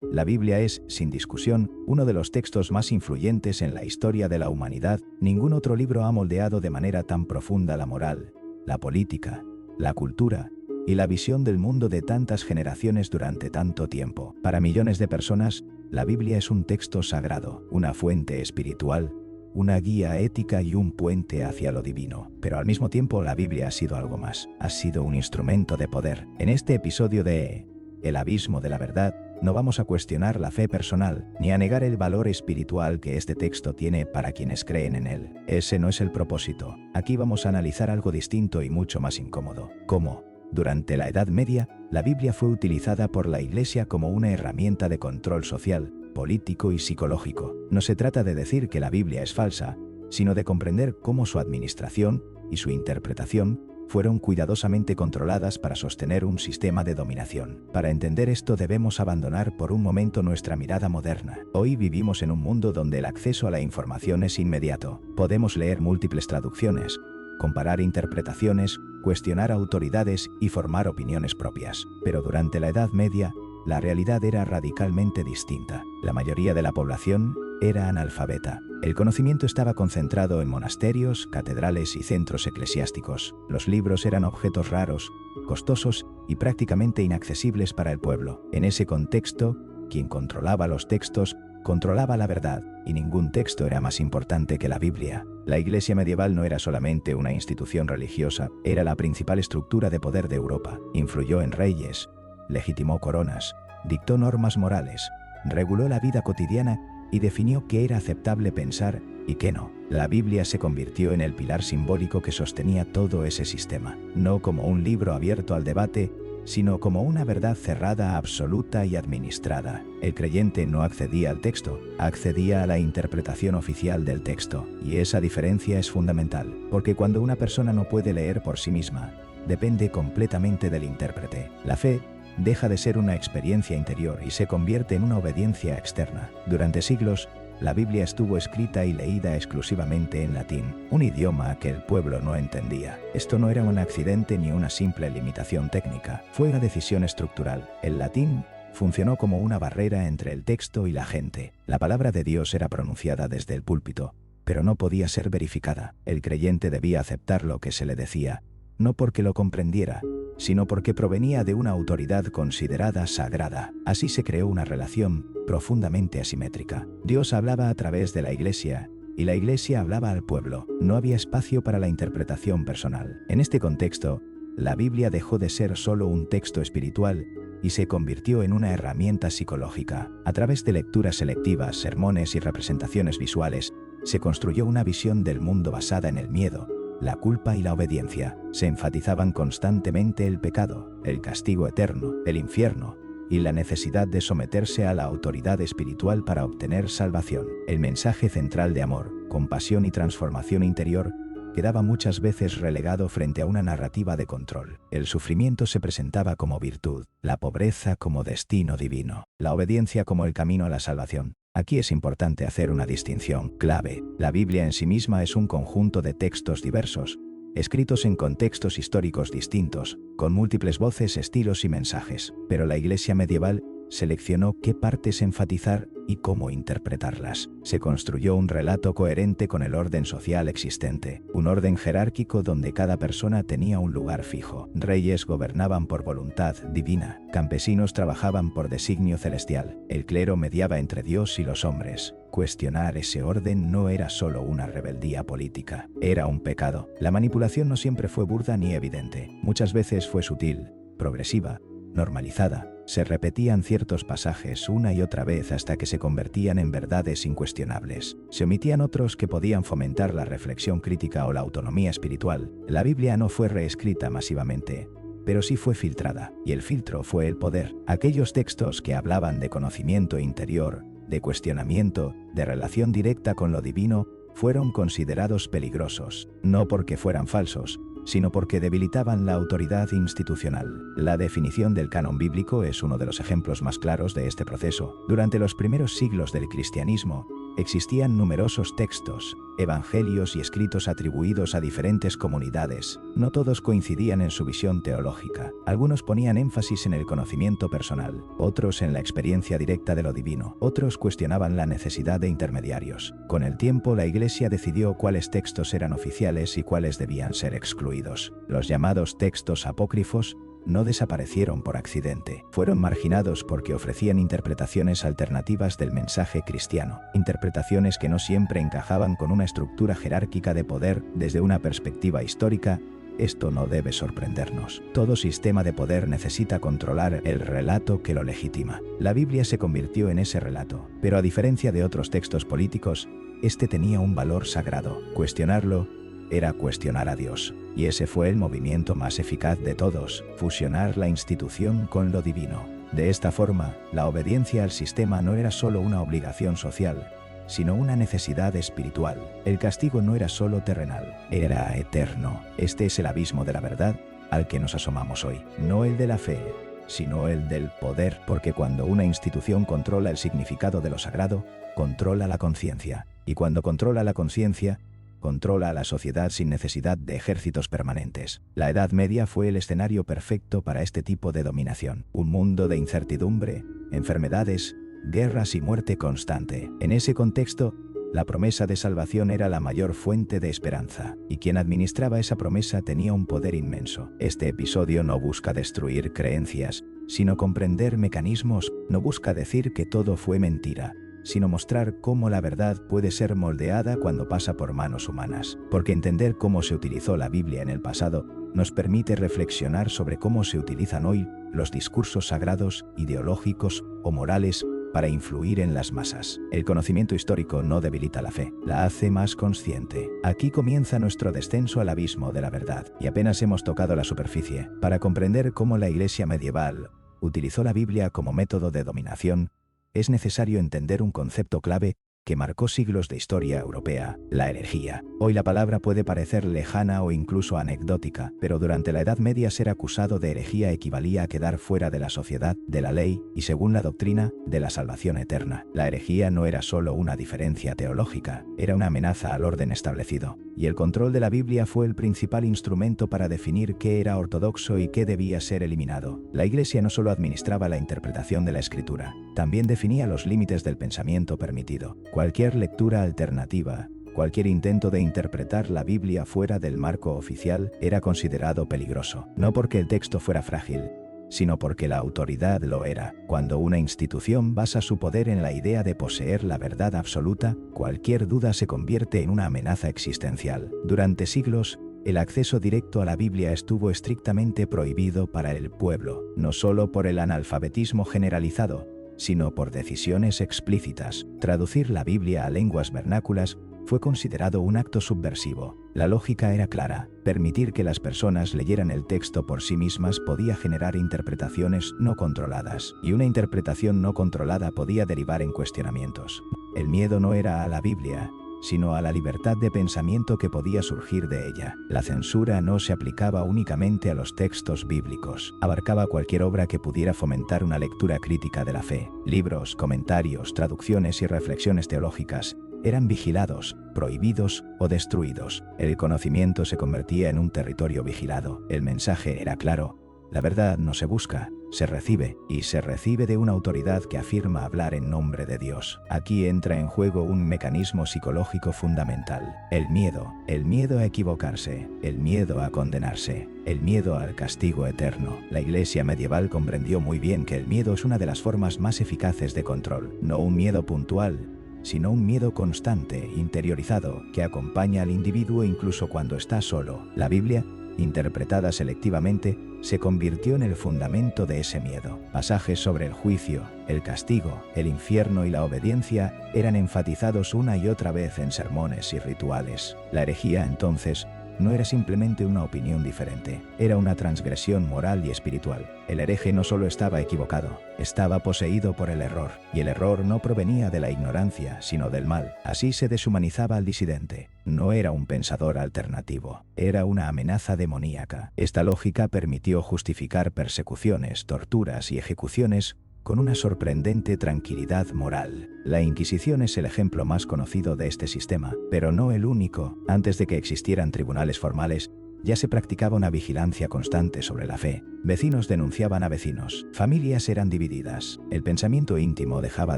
La Biblia es, sin discusión, uno de los textos más influyentes en la historia de la humanidad. Ningún otro libro ha moldeado de manera tan profunda la moral, la política, la cultura y la visión del mundo de tantas generaciones durante tanto tiempo. Para millones de personas, la Biblia es un texto sagrado, una fuente espiritual, una guía ética y un puente hacia lo divino. Pero al mismo tiempo la Biblia ha sido algo más. Ha sido un instrumento de poder. En este episodio de El abismo de la verdad, no vamos a cuestionar la fe personal, ni a negar el valor espiritual que este texto tiene para quienes creen en él. Ese no es el propósito. Aquí vamos a analizar algo distinto y mucho más incómodo. ¿Cómo? Durante la Edad Media, la Biblia fue utilizada por la Iglesia como una herramienta de control social, político y psicológico. No se trata de decir que la Biblia es falsa, sino de comprender cómo su administración y su interpretación fueron cuidadosamente controladas para sostener un sistema de dominación. Para entender esto debemos abandonar por un momento nuestra mirada moderna. Hoy vivimos en un mundo donde el acceso a la información es inmediato. Podemos leer múltiples traducciones, comparar interpretaciones, cuestionar autoridades y formar opiniones propias. Pero durante la Edad Media, la realidad era radicalmente distinta. La mayoría de la población era analfabeta. El conocimiento estaba concentrado en monasterios, catedrales y centros eclesiásticos. Los libros eran objetos raros, costosos y prácticamente inaccesibles para el pueblo. En ese contexto, quien controlaba los textos, controlaba la verdad, y ningún texto era más importante que la Biblia. La Iglesia medieval no era solamente una institución religiosa, era la principal estructura de poder de Europa. Influyó en reyes, legitimó coronas, dictó normas morales, reguló la vida cotidiana y definió qué era aceptable pensar y qué no. La Biblia se convirtió en el pilar simbólico que sostenía todo ese sistema, no como un libro abierto al debate, sino como una verdad cerrada, absoluta y administrada. El creyente no accedía al texto, accedía a la interpretación oficial del texto. Y esa diferencia es fundamental, porque cuando una persona no puede leer por sí misma, depende completamente del intérprete. La fe deja de ser una experiencia interior y se convierte en una obediencia externa. Durante siglos, la Biblia estuvo escrita y leída exclusivamente en latín, un idioma que el pueblo no entendía. Esto no era un accidente ni una simple limitación técnica, fue una decisión estructural. El latín funcionó como una barrera entre el texto y la gente. La palabra de Dios era pronunciada desde el púlpito, pero no podía ser verificada. El creyente debía aceptar lo que se le decía, no porque lo comprendiera, sino porque provenía de una autoridad considerada sagrada. Así se creó una relación profundamente asimétrica. Dios hablaba a través de la Iglesia, y la Iglesia hablaba al pueblo. No había espacio para la interpretación personal. En este contexto, la Biblia dejó de ser solo un texto espiritual y se convirtió en una herramienta psicológica. A través de lecturas selectivas, sermones y representaciones visuales, se construyó una visión del mundo basada en el miedo, la culpa y la obediencia. Se enfatizaban constantemente el pecado, el castigo eterno, el infierno y la necesidad de someterse a la autoridad espiritual para obtener salvación. El mensaje central de amor, compasión y transformación interior quedaba muchas veces relegado frente a una narrativa de control. El sufrimiento se presentaba como virtud, la pobreza como destino divino, la obediencia como el camino a la salvación. Aquí es importante hacer una distinción clave. La Biblia en sí misma es un conjunto de textos diversos, escritos en contextos históricos distintos, con múltiples voces, estilos y mensajes. Pero la Iglesia medieval seleccionó qué partes enfatizar y cómo interpretarlas. Se construyó un relato coherente con el orden social existente, un orden jerárquico donde cada persona tenía un lugar fijo. Reyes gobernaban por voluntad divina, campesinos trabajaban por designio celestial, el clero mediaba entre Dios y los hombres. Cuestionar ese orden no era solo una rebeldía política, era un pecado. La manipulación no siempre fue burda ni evidente, muchas veces fue sutil, progresiva, normalizada. Se repetían ciertos pasajes una y otra vez hasta que se convertían en verdades incuestionables. Se omitían otros que podían fomentar la reflexión crítica o la autonomía espiritual. La Biblia no fue reescrita masivamente, pero sí fue filtrada, y el filtro fue el poder. Aquellos textos que hablaban de conocimiento interior, de cuestionamiento, de relación directa con lo divino, fueron considerados peligrosos, no porque fueran falsos, sino porque debilitaban la autoridad institucional. La definición del canon bíblico es uno de los ejemplos más claros de este proceso. Durante los primeros siglos del cristianismo, Existían numerosos textos, evangelios y escritos atribuidos a diferentes comunidades. No todos coincidían en su visión teológica. Algunos ponían énfasis en el conocimiento personal, otros en la experiencia directa de lo divino, otros cuestionaban la necesidad de intermediarios. Con el tiempo, la Iglesia decidió cuáles textos eran oficiales y cuáles debían ser excluidos. Los llamados textos apócrifos no desaparecieron por accidente. Fueron marginados porque ofrecían interpretaciones alternativas del mensaje cristiano, interpretaciones que no siempre encajaban con una estructura jerárquica de poder. Desde una perspectiva histórica, esto no debe sorprendernos. Todo sistema de poder necesita controlar el relato que lo legitima. La Biblia se convirtió en ese relato, pero a diferencia de otros textos políticos, este tenía un valor sagrado. Cuestionarlo era cuestionar a Dios. Y ese fue el movimiento más eficaz de todos: fusionar la institución con lo divino. De esta forma, la obediencia al sistema no era solo una obligación social, sino una necesidad espiritual. El castigo no era solo terrenal, era eterno. Este es el abismo de la verdad al que nos asomamos hoy. No el de la fe, sino el del poder, porque cuando una institución controla el significado de lo sagrado, controla la conciencia. Y cuando controla la conciencia, controla a la sociedad sin necesidad de ejércitos permanentes. La Edad Media fue el escenario perfecto para este tipo de dominación. Un mundo de incertidumbre, enfermedades, guerras y muerte constante. En ese contexto, la promesa de salvación era la mayor fuente de esperanza, y quien administraba esa promesa tenía un poder inmenso. Este episodio no busca destruir creencias, sino comprender mecanismos. No busca decir que todo fue mentira, sino mostrar cómo la verdad puede ser moldeada cuando pasa por manos humanas. Porque entender cómo se utilizó la Biblia en el pasado nos permite reflexionar sobre cómo se utilizan hoy los discursos sagrados, ideológicos o morales para influir en las masas. El conocimiento histórico no debilita la fe, la hace más consciente. Aquí comienza nuestro descenso al abismo de la verdad, y apenas hemos tocado la superficie. Para comprender cómo la Iglesia medieval utilizó la Biblia como método de dominación, es necesario entender un concepto clave que marcó siglos de historia europea: la herejía. Hoy la palabra puede parecer lejana o incluso anecdótica, pero durante la Edad Media ser acusado de herejía equivalía a quedar fuera de la sociedad, de la ley y, según la doctrina, de la salvación eterna. La herejía no era solo una diferencia teológica, era una amenaza al orden establecido. Y el control de la Biblia fue el principal instrumento para definir qué era ortodoxo y qué debía ser eliminado. La Iglesia no solo administraba la interpretación de la Escritura, también definía los límites del pensamiento permitido. Cualquier lectura alternativa, cualquier intento de interpretar la Biblia fuera del marco oficial era considerado peligroso, no porque el texto fuera frágil, sino porque la autoridad lo era. Cuando una institución basa su poder en la idea de poseer la verdad absoluta, cualquier duda se convierte en una amenaza existencial. Durante siglos, el acceso directo a la Biblia estuvo estrictamente prohibido para el pueblo, no solo por el analfabetismo generalizado, sino por decisiones explícitas. Traducir la Biblia a lenguas vernáculas fue considerado un acto subversivo. La lógica era clara: permitir que las personas leyeran el texto por sí mismas podía generar interpretaciones no controladas, y una interpretación no controlada podía derivar en cuestionamientos. El miedo no era a la Biblia, sino a la libertad de pensamiento que podía surgir de ella. La censura no se aplicaba únicamente a los textos bíblicos, abarcaba cualquier obra que pudiera fomentar una lectura crítica de la fe. Libros, comentarios, traducciones y reflexiones teológicas eran vigilados, prohibidos o destruidos. El conocimiento se convertía en un territorio vigilado. El mensaje era claro: la verdad no se busca, se recibe, y se recibe de una autoridad que afirma hablar en nombre de Dios. Aquí entra en juego un mecanismo psicológico fundamental: el miedo a equivocarse, el miedo a condenarse, el miedo al castigo eterno. La Iglesia medieval comprendió muy bien que el miedo es una de las formas más eficaces de control, no un miedo puntual, sino un miedo constante, interiorizado, que acompaña al individuo incluso cuando está solo. La Biblia, interpretada selectivamente, se convirtió en el fundamento de ese miedo. Pasajes sobre el juicio, el castigo, el infierno y la obediencia eran enfatizados una y otra vez en sermones y rituales. La herejía, entonces, no era simplemente una opinión diferente, era una transgresión moral y espiritual. El hereje no solo estaba equivocado, estaba poseído por el error, y el error no provenía de la ignorancia, sino del mal. Así se deshumanizaba al disidente. No era un pensador alternativo, era una amenaza demoníaca. Esta lógica permitió justificar persecuciones, torturas y ejecuciones con una sorprendente tranquilidad moral. La Inquisición es el ejemplo más conocido de este sistema, pero no el único. Antes de que existieran tribunales formales, ya se practicaba una vigilancia constante sobre la fe. Vecinos denunciaban a vecinos, familias eran divididas, el pensamiento íntimo dejaba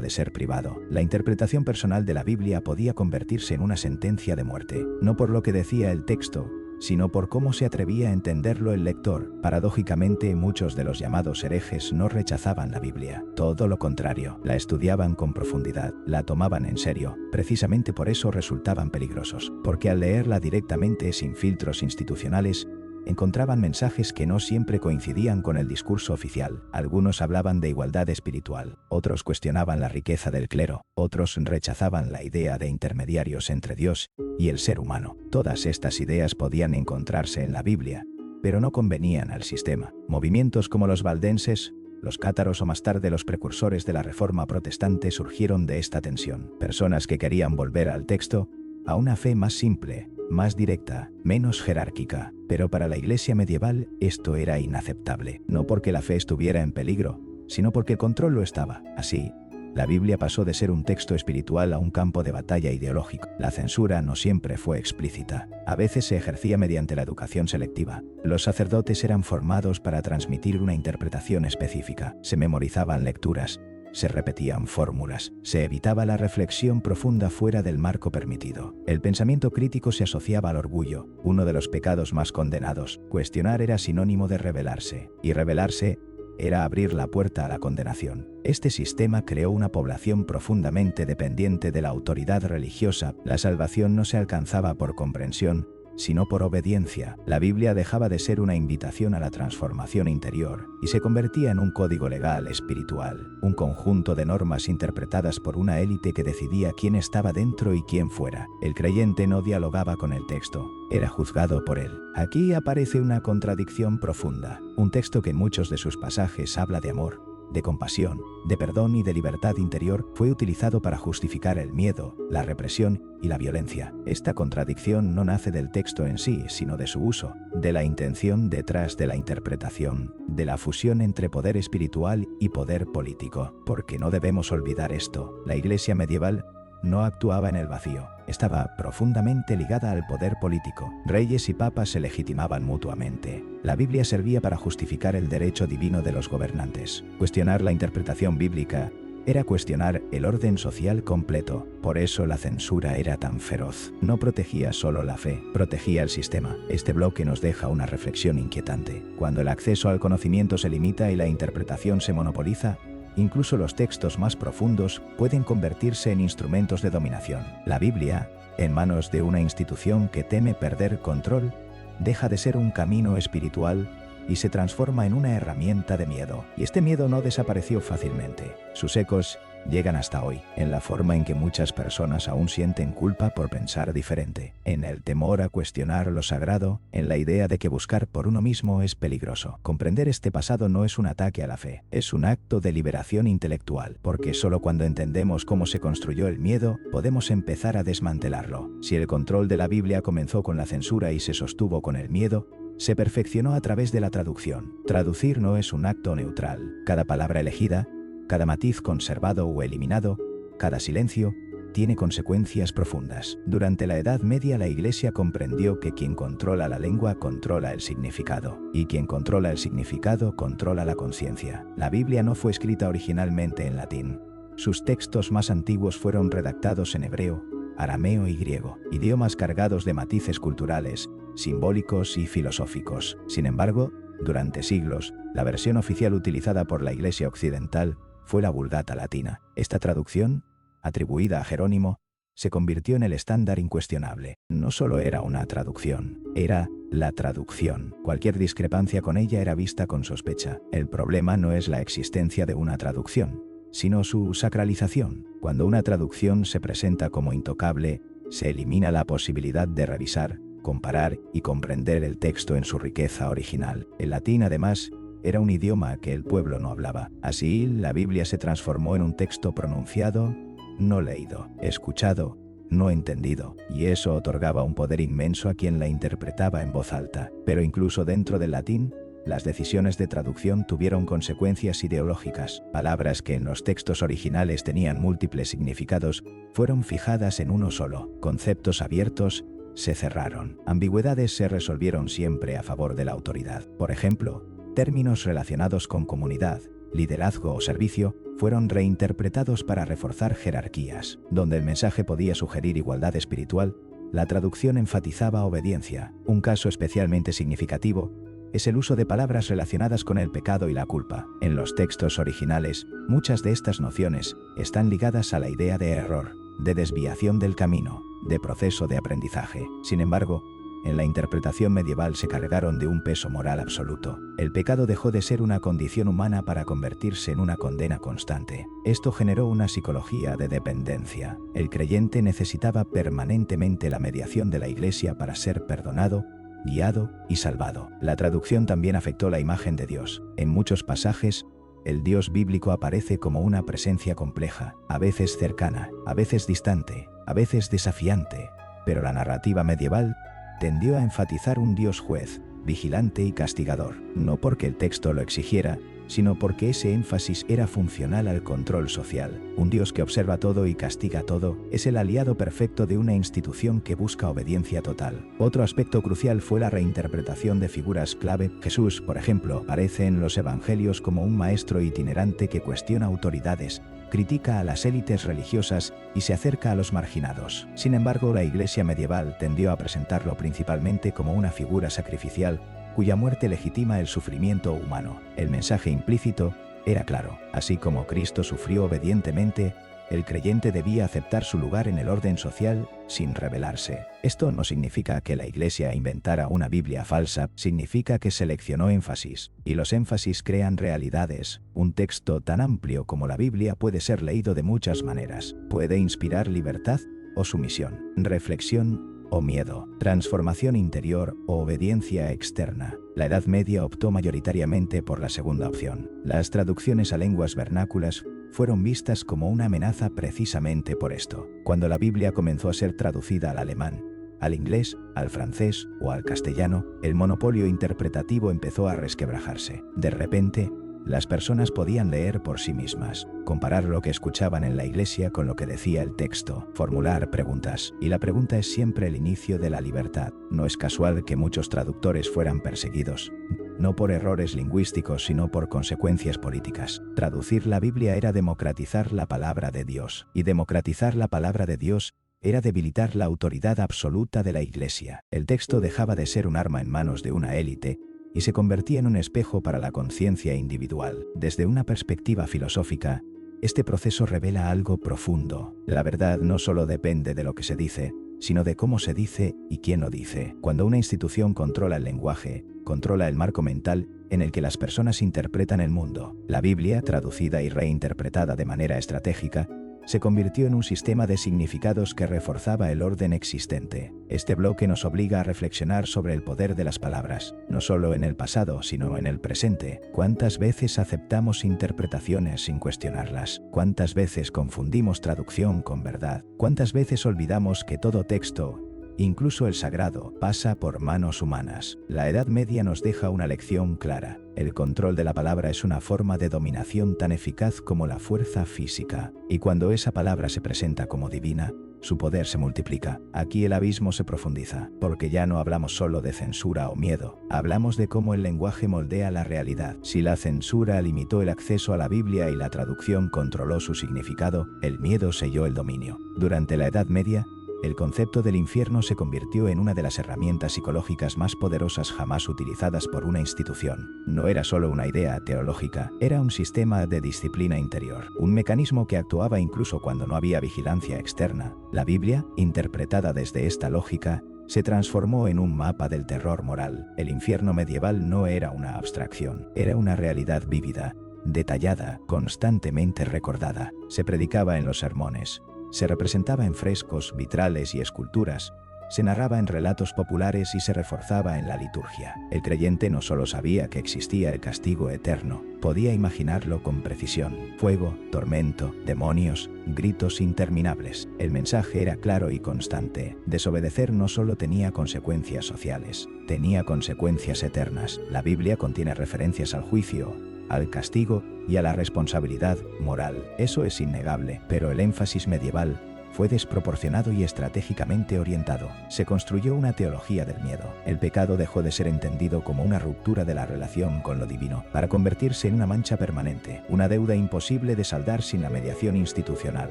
de ser privado, la interpretación personal de la Biblia podía convertirse en una sentencia de muerte, no por lo que decía el texto, sino por cómo se atrevía a entenderlo el lector. Paradójicamente, muchos de los llamados herejes no rechazaban la Biblia, todo lo contrario, la estudiaban con profundidad, la tomaban en serio. Precisamente por eso resultaban peligrosos, porque al leerla directamente sin filtros institucionales, encontraban mensajes que no siempre coincidían con el discurso oficial. Algunos hablaban de igualdad espiritual, otros cuestionaban la riqueza del clero, otros rechazaban la idea de intermediarios entre Dios y el ser humano. Todas estas ideas podían encontrarse en la Biblia, pero no convenían al sistema. Movimientos como los valdenses, los cátaros o más tarde los precursores de la Reforma protestante surgieron de esta tensión. Personas que querían volver al texto, a una fe más simple, más directa, menos jerárquica. Pero para la Iglesia medieval esto era inaceptable, no porque la fe estuviera en peligro, sino porque el control lo estaba. Así, la Biblia pasó de ser un texto espiritual a un campo de batalla ideológico. La censura no siempre fue explícita. A veces se ejercía mediante la educación selectiva. Los sacerdotes eran formados para transmitir una interpretación específica. Se memorizaban lecturas, se repetían fórmulas, se evitaba la reflexión profunda fuera del marco permitido. El pensamiento crítico se asociaba al orgullo, uno de los pecados más condenados. Cuestionar era sinónimo de rebelarse, y rebelarse era abrir la puerta a la condenación. Este sistema creó una población profundamente dependiente de la autoridad religiosa. La salvación no se alcanzaba por comprensión, sino por obediencia. La Biblia dejaba de ser una invitación a la transformación interior y se convertía en un código legal espiritual, un conjunto de normas interpretadas por una élite que decidía quién estaba dentro y quién fuera. El creyente no dialogaba con el texto, era juzgado por él. Aquí aparece una contradicción profunda. Un texto que en muchos de sus pasajes habla de amor, de compasión, de perdón y de libertad interior, fue utilizado para justificar el miedo, la represión y la violencia. Esta contradicción no nace del texto en sí, sino de su uso, de la intención detrás de la interpretación, de la fusión entre poder espiritual y poder político. Porque no debemos olvidar esto, la Iglesia medieval no actuaba en el vacío, estaba profundamente ligada al poder político. Reyes y papas se legitimaban mutuamente. La Biblia servía para justificar el derecho divino de los gobernantes. Cuestionar la interpretación bíblica era cuestionar el orden social completo. Por eso la censura era tan feroz. No protegía solo la fe, protegía el sistema. Este bloque nos deja una reflexión inquietante. Cuando el acceso al conocimiento se limita y la interpretación se monopoliza, incluso los textos más profundos pueden convertirse en instrumentos de dominación. La Biblia, en manos de una institución que teme perder control, deja de ser un camino espiritual y se transforma en una herramienta de miedo. Y este miedo no desapareció fácilmente. Sus ecos llegan hasta hoy, en la forma en que muchas personas aún sienten culpa por pensar diferente, en el temor a cuestionar lo sagrado, en la idea de que buscar por uno mismo es peligroso. Comprender este pasado no es un ataque a la fe, es un acto de liberación intelectual, porque solo cuando entendemos cómo se construyó el miedo, podemos empezar a desmantelarlo. Si el control de la Biblia comenzó con la censura y se sostuvo con el miedo, se perfeccionó a través de la traducción. Traducir no es un acto neutral. Cada palabra elegida, cada matiz conservado o eliminado, cada silencio, tiene consecuencias profundas. Durante la Edad Media la Iglesia comprendió que quien controla la lengua controla el significado, y quien controla el significado controla la conciencia. La Biblia no fue escrita originalmente en latín. Sus textos más antiguos fueron redactados en hebreo, arameo y griego, idiomas cargados de matices culturales, simbólicos y filosóficos. Sin embargo, durante siglos, la versión oficial utilizada por la Iglesia occidental fue la Vulgata latina. Esta traducción, atribuida a Jerónimo, se convirtió en el estándar incuestionable. No solo era una traducción, era la traducción. Cualquier discrepancia con ella era vista con sospecha. El problema no es la existencia de una traducción, sino su sacralización. Cuando una traducción se presenta como intocable, se elimina la posibilidad de revisar, comparar y comprender el texto en su riqueza original. El latín, además, era un idioma que el pueblo no hablaba. Así, la Biblia se transformó en un texto pronunciado, no leído, escuchado, no entendido, y eso otorgaba un poder inmenso a quien la interpretaba en voz alta. Pero incluso dentro del latín, Las decisiones de traducción tuvieron consecuencias ideológicas. Palabras que en los textos originales tenían múltiples significados fueron fijadas en uno solo. Conceptos abiertos se cerraron. Ambigüedades se resolvieron siempre a favor de la autoridad. Por ejemplo, términos relacionados con comunidad, liderazgo o servicio fueron reinterpretados para reforzar jerarquías. Donde el mensaje podía sugerir igualdad espiritual, la traducción enfatizaba obediencia. Un caso especialmente significativo es el uso de palabras relacionadas con el pecado y la culpa. En los textos originales, muchas de estas nociones están ligadas a la idea de error, de desviación del camino, de proceso de aprendizaje. Sin embargo, en la interpretación medieval se cargaron de un peso moral absoluto. El pecado dejó de ser una condición humana para convertirse en una condena constante. Esto generó una psicología de dependencia. El creyente necesitaba permanentemente la mediación de la Iglesia para ser perdonado, guiado y salvado. La traducción también afectó la imagen de Dios. En muchos pasajes, el Dios bíblico aparece como una presencia compleja, a veces cercana, a veces distante, a veces desafiante. Pero la narrativa medieval tendió a enfatizar un Dios juez, vigilante y castigador, no porque el texto lo exigiera, sino porque ese énfasis era funcional al control social. Un Dios que observa todo y castiga todo es el aliado perfecto de una institución que busca obediencia total. Otro aspecto crucial fue la reinterpretación de figuras clave. Jesús, por ejemplo, aparece en los evangelios como un maestro itinerante que cuestiona autoridades, critica a las élites religiosas y se acerca a los marginados. Sin embargo, la Iglesia medieval tendió a presentarlo principalmente como una figura sacrificial cuya muerte legitima el sufrimiento humano. El mensaje implícito era claro. Así como Cristo sufrió obedientemente, el creyente debía aceptar su lugar en el orden social sin rebelarse. Esto no significa que la Iglesia inventara una Biblia falsa, significa que seleccionó énfasis, y los énfasis crean realidades. Un texto tan amplio como la Biblia puede ser leído de muchas maneras. Puede inspirar libertad o sumisión, reflexión o miedo, transformación interior o obediencia externa. La Edad Media optó mayoritariamente por la segunda opción. Las traducciones a lenguas vernáculas fueron vistas como una amenaza precisamente por esto. Cuando la Biblia comenzó a ser traducida al alemán, al inglés, al francés o al castellano, el monopolio interpretativo empezó a resquebrajarse. De repente, las personas podían leer por sí mismas, comparar lo que escuchaban en la iglesia con lo que decía el texto, formular preguntas. Y la pregunta es siempre el inicio de la libertad. No es casual que muchos traductores fueran perseguidos, no por errores lingüísticos, sino por consecuencias políticas. Traducir la Biblia era democratizar la palabra de Dios, y democratizar la palabra de Dios era debilitar la autoridad absoluta de la Iglesia. El texto dejaba de ser un arma en manos de una élite y se convertía en un espejo para la conciencia individual. Desde una perspectiva filosófica, este proceso revela algo profundo. La verdad no solo depende de lo que se dice, sino de cómo se dice y quién lo dice. Cuando una institución controla el lenguaje, controla el marco mental en el que las personas interpretan el mundo. La Biblia, traducida y reinterpretada de manera estratégica, se convirtió en un sistema de significados que reforzaba el orden existente. Este bloque nos obliga a reflexionar sobre el poder de las palabras, no solo en el pasado, sino en el presente. ¿Cuántas veces aceptamos interpretaciones sin cuestionarlas? ¿Cuántas veces confundimos traducción con verdad? ¿Cuántas veces olvidamos que todo texto, incluso el sagrado, pasa por manos humanas? La Edad Media nos deja una lección clara. El control de la palabra es una forma de dominación tan eficaz como la fuerza física. Y cuando esa palabra se presenta como divina, su poder se multiplica. Aquí el abismo se profundiza, porque ya no hablamos solo de censura o miedo. Hablamos de cómo el lenguaje moldea la realidad. Si la censura limitó el acceso a la Biblia y la traducción controló su significado, el miedo selló el dominio. Durante la Edad Media, el concepto del infierno se convirtió en una de las herramientas psicológicas más poderosas jamás utilizadas por una institución. No era solo una idea teológica, era un sistema de disciplina interior, un mecanismo que actuaba incluso cuando no había vigilancia externa. La Biblia, interpretada desde esta lógica, se transformó en un mapa del terror moral. El infierno medieval no era una abstracción, era una realidad vívida, detallada, constantemente recordada. Se predicaba en los sermones, se representaba en frescos, vitrales y esculturas, se narraba en relatos populares y se reforzaba en la liturgia. El creyente no solo sabía que existía el castigo eterno, podía imaginarlo con precisión: fuego, tormento, demonios, gritos interminables. El mensaje era claro y constante: desobedecer no solo tenía consecuencias sociales, tenía consecuencias eternas. La Biblia contiene referencias al juicio, al castigo y a la responsabilidad moral. Eso es innegable, pero el énfasis medieval fue desproporcionado y estratégicamente orientado. Se construyó una teología del miedo. El pecado dejó de ser entendido como una ruptura de la relación con lo divino, para convertirse en una mancha permanente, una deuda imposible de saldar sin la mediación institucional.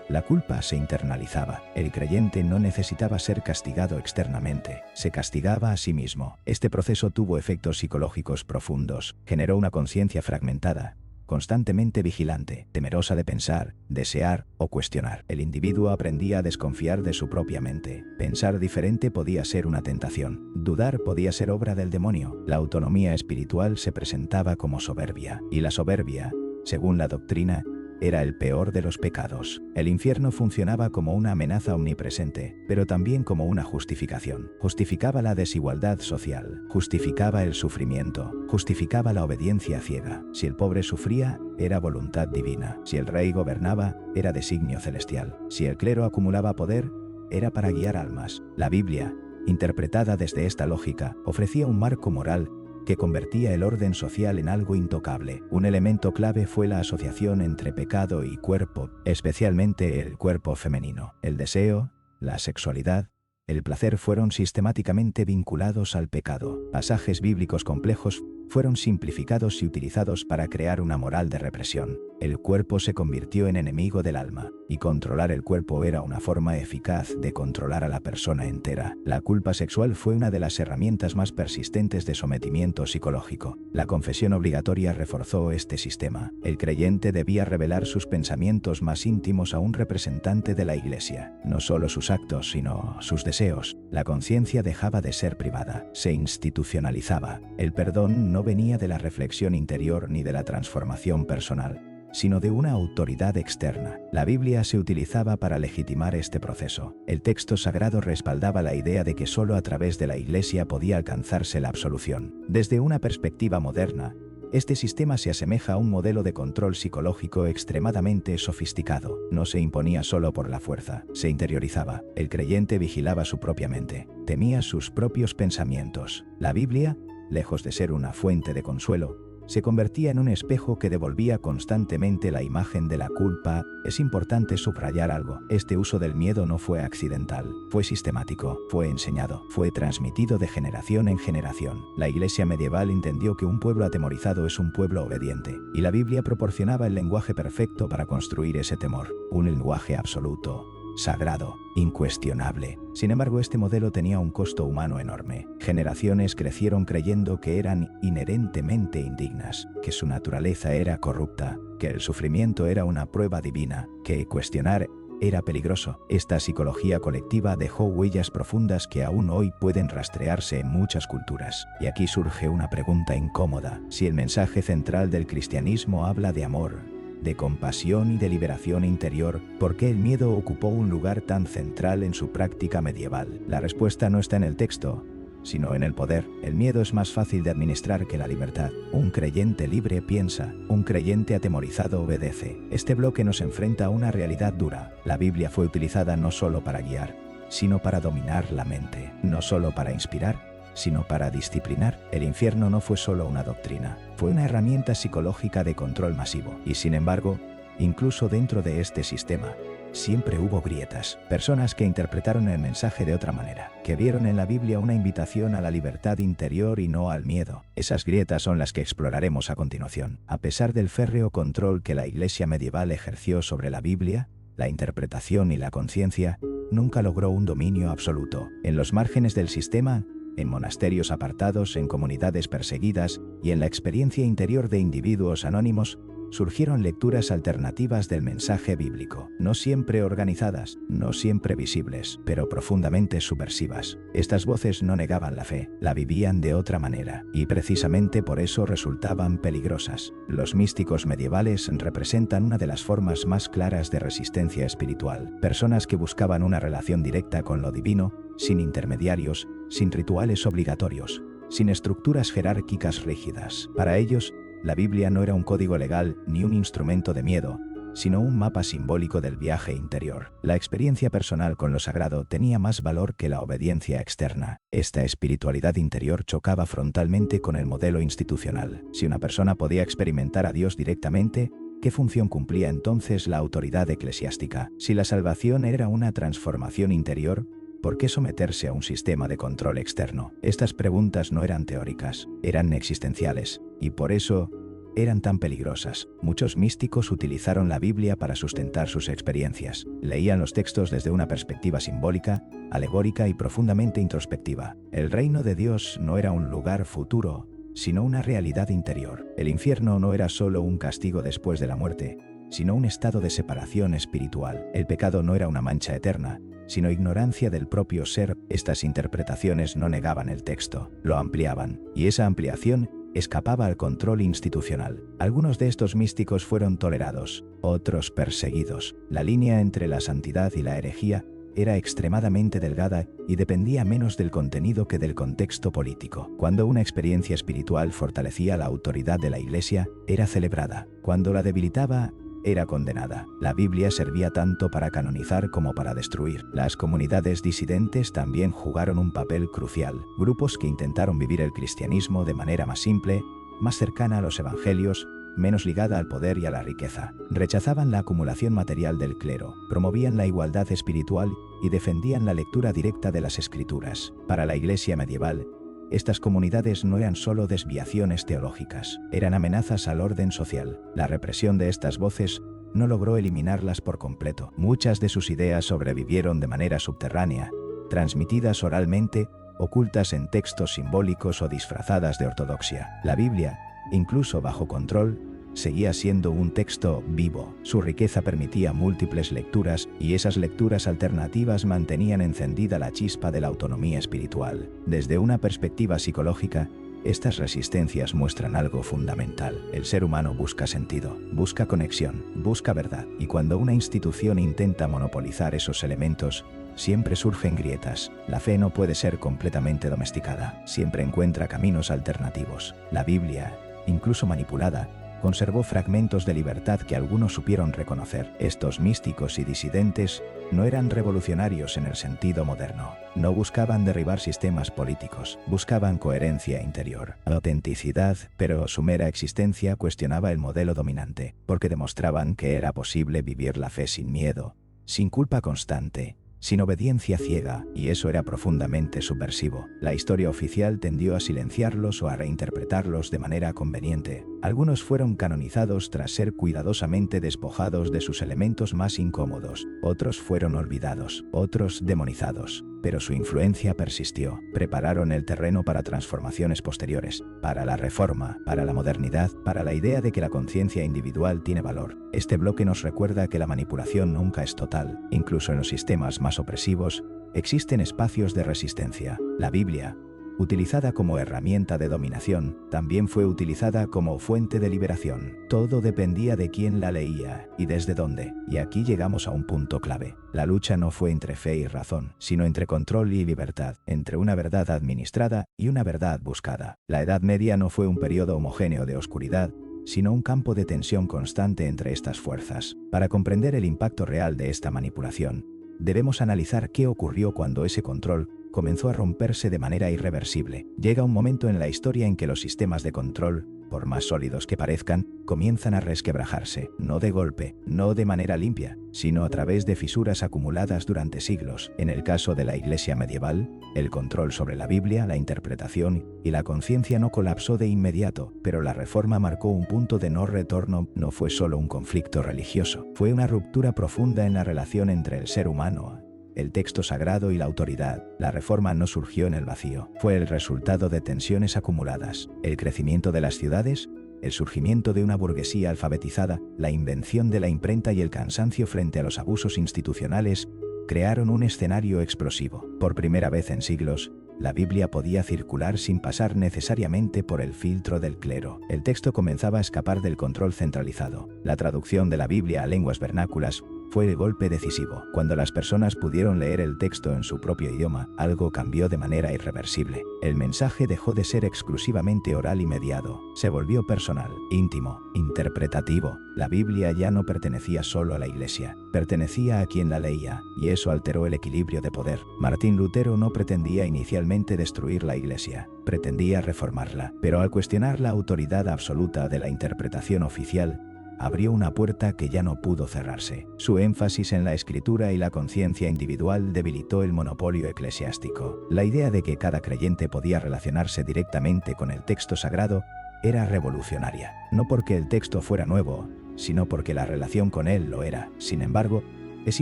La culpa se internalizaba. El creyente no necesitaba ser castigado externamente, se castigaba a sí mismo. Este proceso tuvo efectos psicológicos profundos. Generó una conciencia fragmentada, constantemente vigilante, temerosa de pensar, desear o cuestionar. El individuo aprendía a desconfiar de su propia mente. Pensar diferente podía ser una tentación. Dudar podía ser obra del demonio. La autonomía espiritual se presentaba como soberbia. Y la soberbia, según la doctrina, era el peor de los pecados. El infierno funcionaba como una amenaza omnipresente, pero también como una justificación. Justificaba la desigualdad social, justificaba el sufrimiento, justificaba la obediencia ciega. Si el pobre sufría, era voluntad divina. Si el rey gobernaba, era designio celestial. Si el clero acumulaba poder, era para guiar almas. La Biblia, interpretada desde esta lógica, ofrecía un marco moral que convertía el orden social en algo intocable. Un elemento clave fue la asociación entre pecado y cuerpo, especialmente el cuerpo femenino. El deseo, la sexualidad, el placer fueron sistemáticamente vinculados al pecado. Pasajes bíblicos complejos fueron simplificados y utilizados para crear una moral de represión. El cuerpo se convirtió en enemigo del alma, y controlar el cuerpo era una forma eficaz de controlar a la persona entera. La culpa sexual fue una de las herramientas más persistentes de sometimiento psicológico. La confesión obligatoria reforzó este sistema. El creyente debía revelar sus pensamientos más íntimos a un representante de la Iglesia. No solo sus actos, sino sus deseos. La conciencia dejaba de ser privada, se institucionalizaba. El perdón no venía de la reflexión interior ni de la transformación personal, sino de una autoridad externa. La Biblia se utilizaba para legitimar este proceso. El texto sagrado respaldaba la idea de que solo a través de la Iglesia podía alcanzarse la absolución. Desde una perspectiva moderna, este sistema se asemeja a un modelo de control psicológico extremadamente sofisticado. No se imponía solo por la fuerza, se interiorizaba. El creyente vigilaba su propia mente, temía sus propios pensamientos. La Biblia, lejos de ser una fuente de consuelo, se convertía en un espejo que devolvía constantemente la imagen de la culpa. Es importante subrayar algo: este uso del miedo no fue accidental, fue sistemático, fue enseñado, fue transmitido de generación en generación. La Iglesia medieval entendió que un pueblo atemorizado es un pueblo obediente, y la Biblia proporcionaba el lenguaje perfecto para construir ese temor, un lenguaje absoluto, sagrado, incuestionable. Sin embargo, este modelo tenía un costo humano enorme. Generaciones crecieron creyendo que eran inherentemente indignas, que su naturaleza era corrupta, que el sufrimiento era una prueba divina, que cuestionar era peligroso. Esta psicología colectiva dejó huellas profundas que aún hoy pueden rastrearse en muchas culturas. Y aquí surge una pregunta incómoda: si el mensaje central del cristianismo habla de amor, de compasión y de liberación interior, ¿por qué el miedo ocupó un lugar tan central en su práctica medieval? La respuesta no está en el texto, sino en el poder. El miedo es más fácil de administrar que la libertad. Un creyente libre piensa, un creyente atemorizado obedece. Este bloque nos enfrenta a una realidad dura. La Biblia fue utilizada no solo para guiar, sino para dominar la mente, no solo para inspirar, sino para disciplinar. El infierno no fue solo una doctrina, fue una herramienta psicológica de control masivo. Y sin embargo, incluso dentro de este sistema, siempre hubo grietas, personas que interpretaron el mensaje de otra manera, que vieron en la Biblia una invitación a la libertad interior y no al miedo. Esas grietas son las que exploraremos a continuación. A pesar del férreo control que la Iglesia medieval ejerció sobre la Biblia, la interpretación y la conciencia, nunca logró un dominio absoluto. En los márgenes del sistema, en monasterios apartados, en comunidades perseguidas y en la experiencia interior de individuos anónimos, surgieron lecturas alternativas del mensaje bíblico, no siempre organizadas, no siempre visibles, pero profundamente subversivas. Estas voces no negaban la fe, la vivían de otra manera, y precisamente por eso resultaban peligrosas. Los místicos medievales representan una de las formas más claras de resistencia espiritual, personas que buscaban una relación directa con lo divino, sin intermediarios, sin rituales obligatorios, sin estructuras jerárquicas rígidas. Para ellos, la Biblia no era un código legal ni un instrumento de miedo, sino un mapa simbólico del viaje interior. La experiencia personal con lo sagrado tenía más valor que la obediencia externa. Esta espiritualidad interior chocaba frontalmente con el modelo institucional. Si una persona podía experimentar a Dios directamente, ¿qué función cumplía entonces la autoridad eclesiástica? Si la salvación era una transformación interior, ¿por qué someterse a un sistema de control externo? Estas preguntas no eran teóricas, eran existenciales, y por eso eran tan peligrosas. Muchos místicos utilizaron la Biblia para sustentar sus experiencias. Leían los textos desde una perspectiva simbólica, alegórica y profundamente introspectiva. El reino de Dios no era un lugar futuro, sino una realidad interior. El infierno no era solo un castigo después de la muerte, sino un estado de separación espiritual. El pecado no era una mancha eterna, sino ignorancia del propio ser. Estas interpretaciones no negaban el texto, lo ampliaban, y esa ampliación escapaba al control institucional. Algunos de estos místicos fueron tolerados, otros perseguidos. La línea entre la santidad y la herejía era extremadamente delgada y dependía menos del contenido que del contexto político. Cuando una experiencia espiritual fortalecía la autoridad de la Iglesia, era celebrada. Cuando la debilitaba, era condenada. La Biblia servía tanto para canonizar como para destruir. Las comunidades disidentes también jugaron un papel crucial. Grupos que intentaron vivir el cristianismo de manera más simple, más cercana a los evangelios, menos ligada al poder y a la riqueza. Rechazaban la acumulación material del clero, promovían la igualdad espiritual y defendían la lectura directa de las Escrituras. Para la Iglesia medieval, estas comunidades no eran solo desviaciones teológicas, eran amenazas al orden social. La represión de estas voces no logró eliminarlas por completo. Muchas de sus ideas sobrevivieron de manera subterránea, transmitidas oralmente, ocultas en textos simbólicos o disfrazadas de ortodoxia. La Biblia, incluso bajo control, seguía siendo un texto vivo. Su riqueza permitía múltiples lecturas y esas lecturas alternativas mantenían encendida la chispa de la autonomía espiritual. Desde una perspectiva psicológica, estas resistencias muestran algo fundamental. El ser humano busca sentido, busca conexión, busca verdad, y cuando una institución intenta monopolizar esos elementos, siempre surgen grietas. La fe no puede ser completamente domesticada, siempre encuentra caminos alternativos. La Biblia, incluso manipulada, conservó fragmentos de libertad que algunos supieron reconocer. Estos místicos y disidentes no eran revolucionarios en el sentido moderno. No buscaban derribar sistemas políticos, buscaban coherencia interior, autenticidad, pero su mera existencia cuestionaba el modelo dominante, porque demostraban que era posible vivir la fe sin miedo, sin culpa constante, sin obediencia ciega, y eso era profundamente subversivo. La historia oficial tendió a silenciarlos o a reinterpretarlos de manera conveniente. Algunos fueron canonizados tras ser cuidadosamente despojados de sus elementos más incómodos. Otros fueron olvidados, otros demonizados. Pero su influencia persistió. Prepararon el terreno para transformaciones posteriores, para la reforma, para la modernidad, para la idea de que la conciencia individual tiene valor. Este bloque nos recuerda que la manipulación nunca es total. Incluso en los sistemas más opresivos, existen espacios de resistencia. La Biblia, utilizada como herramienta de dominación, también fue utilizada como fuente de liberación. Todo dependía de quién la leía y desde dónde. Y aquí llegamos a un punto clave. La lucha no fue entre fe y razón, sino entre control y libertad, entre una verdad administrada y una verdad buscada. La Edad Media no fue un periodo homogéneo de oscuridad, sino un campo de tensión constante entre estas fuerzas. Para comprender el impacto real de esta manipulación, debemos analizar qué ocurrió cuando ese control comenzó a romperse de manera irreversible. Llega un momento en la historia en que los sistemas de control, por más sólidos que parezcan, comienzan a resquebrajarse, no de golpe, no de manera limpia, sino a través de fisuras acumuladas durante siglos. En el caso de la Iglesia medieval, el control sobre la Biblia, la interpretación y la conciencia no colapsó de inmediato, pero la Reforma marcó un punto de no retorno. No fue solo un conflicto religioso, fue una ruptura profunda en la relación entre el ser humano, el texto sagrado y la autoridad. La Reforma no surgió en el vacío, fue el resultado de tensiones acumuladas. El crecimiento de las ciudades, el surgimiento de una burguesía alfabetizada, la invención de la imprenta y el cansancio frente a los abusos institucionales crearon un escenario explosivo. Por primera vez en siglos, la Biblia podía circular sin pasar necesariamente por el filtro del clero. El texto comenzaba a escapar del control centralizado. La traducción de la Biblia a lenguas vernáculas fue el golpe decisivo. Cuando las personas pudieron leer el texto en su propio idioma, algo cambió de manera irreversible. El mensaje dejó de ser exclusivamente oral y mediado. Se volvió personal, íntimo, interpretativo. La Biblia ya no pertenecía solo a la Iglesia, pertenecía a quien la leía, y eso alteró el equilibrio de poder. Martín Lutero no pretendía inicialmente destruir la Iglesia, pretendía reformarla, pero al cuestionar la autoridad absoluta de la interpretación oficial, abrió una puerta que ya no pudo cerrarse. Su énfasis en la escritura y la conciencia individual debilitó el monopolio eclesiástico. La idea de que cada creyente podía relacionarse directamente con el texto sagrado era revolucionaria, no porque el texto fuera nuevo, sino porque la relación con él lo era. Sin embargo, es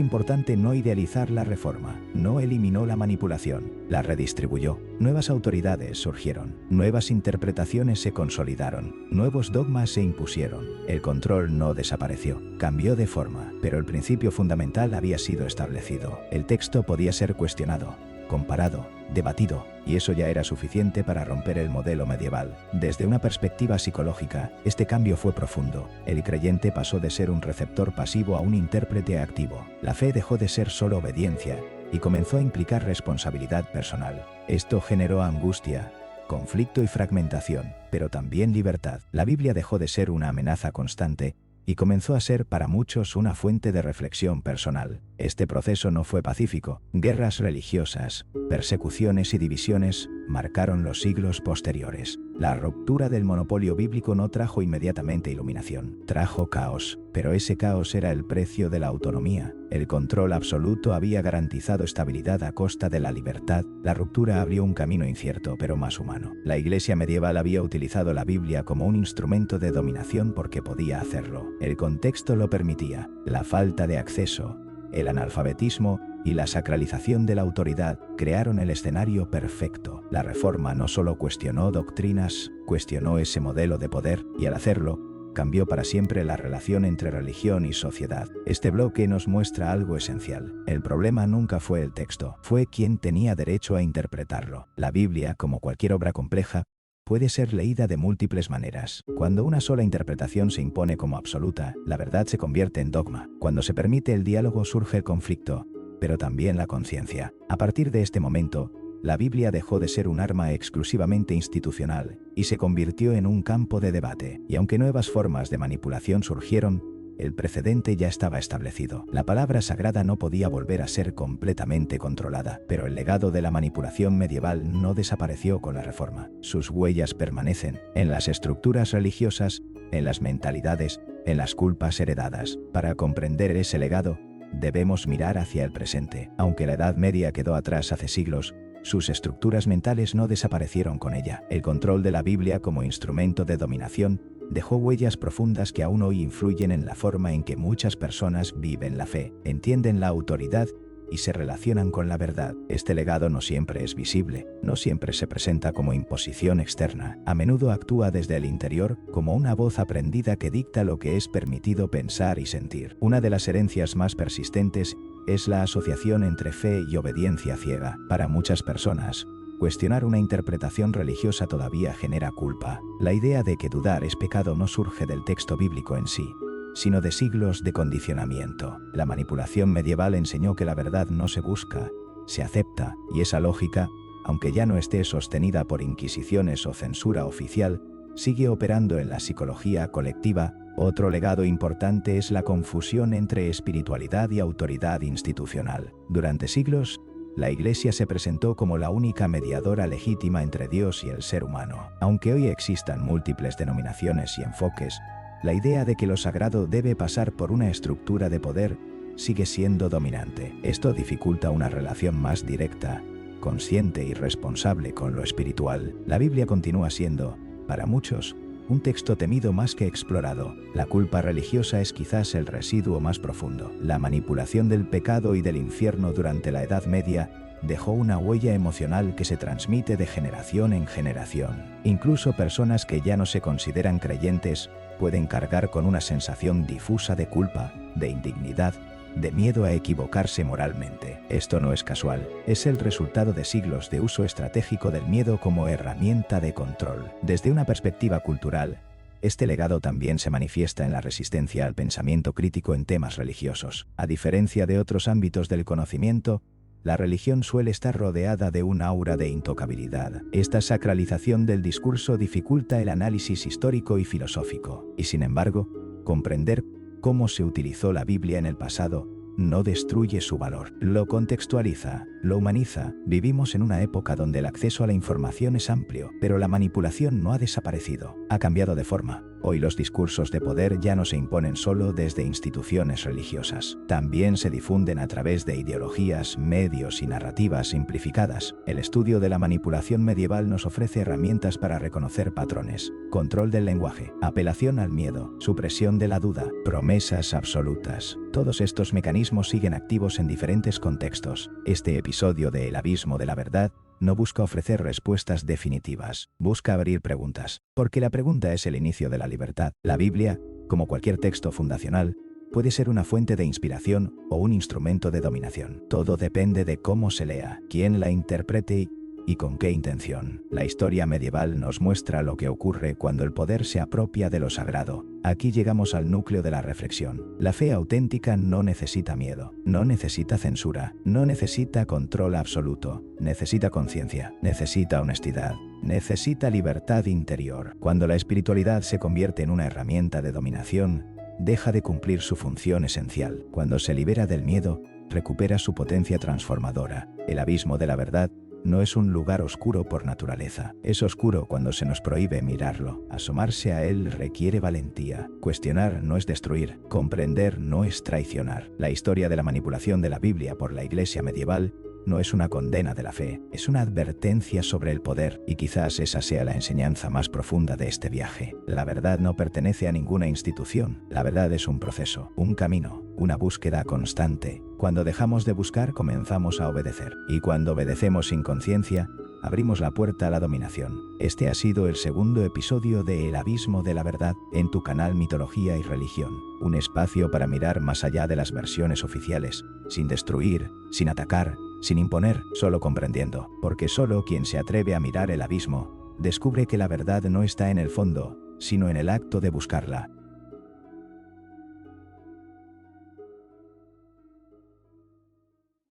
importante no idealizar la reforma. No eliminó la manipulación, la redistribuyó. Nuevas autoridades surgieron, nuevas interpretaciones se consolidaron, nuevos dogmas se impusieron. El control no desapareció, cambió de forma, pero el principio fundamental había sido establecido. El texto podía ser cuestionado, comparado, debatido, y eso ya era suficiente para romper el modelo medieval. Desde una perspectiva psicológica, este cambio fue profundo. El creyente pasó de ser un receptor pasivo a un intérprete activo. La fe dejó de ser solo obediencia y comenzó a implicar responsabilidad personal. Esto generó angustia, conflicto y fragmentación, pero también libertad. La Biblia dejó de ser una amenaza constante y comenzó a ser para muchos una fuente de reflexión personal. Este proceso no fue pacífico. Guerras religiosas, persecuciones y divisiones marcaron los siglos posteriores. La ruptura del monopolio bíblico no trajo inmediatamente iluminación, trajo caos, pero ese caos era el precio de la autonomía. El control absoluto había garantizado estabilidad a costa de la libertad. La ruptura abrió un camino incierto, pero más humano. La Iglesia medieval había utilizado la Biblia como un instrumento de dominación porque podía hacerlo. El contexto lo permitía. La falta de acceso, el analfabetismo y la sacralización de la autoridad crearon el escenario perfecto. La Reforma no solo cuestionó doctrinas, cuestionó ese modelo de poder, y al hacerlo, cambió para siempre la relación entre religión y sociedad. Este bloque nos muestra algo esencial. El problema nunca fue el texto, fue quien tenía derecho a interpretarlo. La Biblia, como cualquier obra compleja, puede ser leída de múltiples maneras. Cuando una sola interpretación se impone como absoluta, la verdad se convierte en dogma. Cuando se permite el diálogo surge el conflicto, pero también la conciencia. A partir de este momento, la Biblia dejó de ser un arma exclusivamente institucional y se convirtió en un campo de debate. Y aunque nuevas formas de manipulación surgieron, el precedente ya estaba establecido. La palabra sagrada no podía volver a ser completamente controlada, pero el legado de la manipulación medieval no desapareció con la Reforma. Sus huellas permanecen en las estructuras religiosas, en las mentalidades, en las culpas heredadas. Para comprender ese legado, debemos mirar hacia el presente. Aunque la Edad Media quedó atrás hace siglos, sus estructuras mentales no desaparecieron con ella. El control de la Biblia como instrumento de dominación dejó huellas profundas que aún hoy influyen en la forma en que muchas personas viven la fe, entienden la autoridad y se relacionan con la verdad. Este legado no siempre es visible, no siempre se presenta como imposición externa. A menudo actúa desde el interior como una voz aprendida que dicta lo que es permitido pensar y sentir. Una de las herencias más persistentes es la asociación entre fe y obediencia ciega. Para muchas personas, cuestionar una interpretación religiosa todavía genera culpa. La idea de que dudar es pecado no surge del texto bíblico en sí, sino de siglos de condicionamiento. La manipulación medieval enseñó que la verdad no se busca, se acepta, y esa lógica, aunque ya no esté sostenida por inquisiciones o censura oficial, sigue operando en la psicología colectiva. Otro legado importante es la confusión entre espiritualidad y autoridad institucional. Durante siglos, la Iglesia se presentó como la única mediadora legítima entre Dios y el ser humano. Aunque hoy existan múltiples denominaciones y enfoques, la idea de que lo sagrado debe pasar por una estructura de poder sigue siendo dominante. Esto dificulta una relación más directa, consciente y responsable con lo espiritual. La Biblia continúa siendo, para muchos, un texto temido más que explorado. La culpa religiosa es quizás el residuo más profundo. La manipulación del pecado y del infierno durante la Edad Media dejó una huella emocional que se transmite de generación en generación. Incluso personas que ya no se consideran creyentes pueden cargar con una sensación difusa de culpa, de indignidad, de miedo a equivocarse moralmente. Esto no es casual, es el resultado de siglos de uso estratégico del miedo como herramienta de control. Desde una perspectiva cultural, este legado también se manifiesta en la resistencia al pensamiento crítico en temas religiosos. A diferencia de otros ámbitos del conocimiento, la religión suele estar rodeada de un aura de intocabilidad. Esta sacralización del discurso dificulta el análisis histórico y filosófico, y sin embargo, comprender cómo se utilizó la Biblia en el pasado no destruye su valor. Lo contextualiza, lo humaniza. Vivimos en una época donde el acceso a la información es amplio, pero la manipulación no ha desaparecido, ha cambiado de forma. Hoy los discursos de poder ya no se imponen solo desde instituciones religiosas. También se difunden a través de ideologías, medios y narrativas simplificadas. El estudio de la manipulación medieval nos ofrece herramientas para reconocer patrones: control del lenguaje, apelación al miedo, supresión de la duda, promesas absolutas. Todos estos mecanismos siguen activos en diferentes contextos. Este episodio de El Abismo de la Verdad no busca ofrecer respuestas definitivas, busca abrir preguntas, porque la pregunta es el inicio de la libertad. La Biblia, como cualquier texto fundacional, puede ser una fuente de inspiración o un instrumento de dominación. Todo depende de cómo se lea, quién la interprete y con qué intención. La historia medieval nos muestra lo que ocurre cuando el poder se apropia de lo sagrado. Aquí llegamos al núcleo de la reflexión. La fe auténtica no necesita miedo, no necesita censura, no necesita control absoluto, necesita conciencia, necesita honestidad, necesita libertad interior. Cuando la espiritualidad se convierte en una herramienta de dominación, deja de cumplir su función esencial. Cuando se libera del miedo, recupera su potencia transformadora. El abismo de la verdad no es un lugar oscuro por naturaleza. Es oscuro cuando se nos prohíbe mirarlo. Asomarse a él requiere valentía. Cuestionar no es destruir. Comprender no es traicionar. La historia de la manipulación de la Biblia por la Iglesia medieval no es una condena de la fe, es una advertencia sobre el poder, y quizás esa sea la enseñanza más profunda de este viaje. La verdad no pertenece a ninguna institución. La verdad es un proceso, un camino, una búsqueda constante. Cuando dejamos de buscar, comenzamos a obedecer. Y cuando obedecemos sin conciencia, abrimos la puerta a la dominación. Este ha sido el segundo episodio de El Abismo de la Verdad en tu canal Mitología y Religión. Un espacio para mirar más allá de las versiones oficiales, sin destruir, sin atacar, sin imponer, solo comprendiendo. Porque solo quien se atreve a mirar el abismo, descubre que la verdad no está en el fondo, sino en el acto de buscarla.